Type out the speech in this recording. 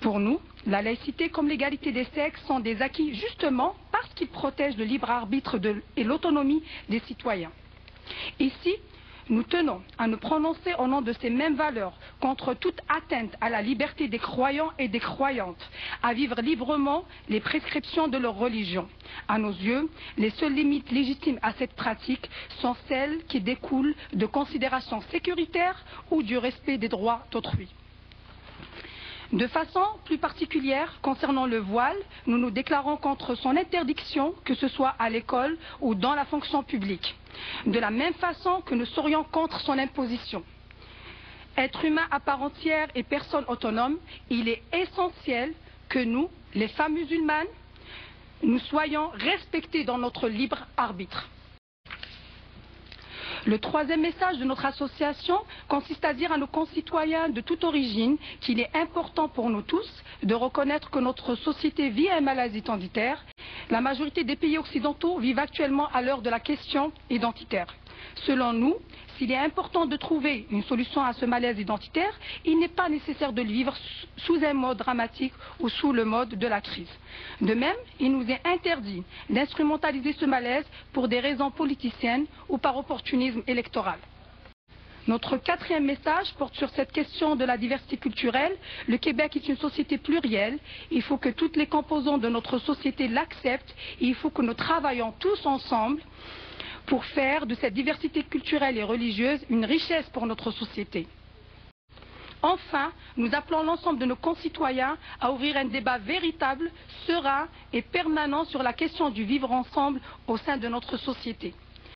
Pour nous, la laïcité comme l'égalité des sexes sont des acquis justement parce qu'ils protègent le libre arbitre et l'autonomie des citoyens. Ici, nous tenons à nous prononcer au nom de ces mêmes valeurs contre toute atteinte à la liberté des croyants et des croyantes, à vivre librement les prescriptions de leur religion. À nos yeux, les seules limites légitimes à cette pratique sont celles qui découlent de considérations sécuritaires ou du respect des droits d'autrui. De façon plus particulière, concernant le voile, nous nous déclarons contre son interdiction, que ce soit à l'école ou dans la fonction publique. De la même façon que nous serions contre son imposition. Être humain à part entière et personne autonome, il est essentiel que nous, les femmes musulmanes, nous soyons respectés dans notre libre arbitre. Le troisième message de notre association consiste à dire à nos concitoyens de toute origine qu'il est important pour nous tous de reconnaître que notre société vit un malaise identitaire. La majorité des pays occidentaux vivent actuellement à l'heure de la question identitaire. Selon nous, s'il est important de trouver une solution à ce malaise identitaire, il n'est pas nécessaire de le vivre sous un mode dramatique ou sous le mode de la crise. De même, il nous est interdit d'instrumentaliser ce malaise pour des raisons politiciennes ou par opportunisme électoral. Notre quatrième message porte sur cette question de la diversité culturelle. Le Québec est une société plurielle. Il faut que toutes les composantes de notre société l'acceptent. Il faut que nous travaillions tous ensemble pour faire de cette diversité culturelle et religieuse une richesse pour notre société. Enfin, nous appelons l'ensemble de nos concitoyens à ouvrir un débat véritable, serein et permanent sur la question du vivre ensemble au sein de notre société.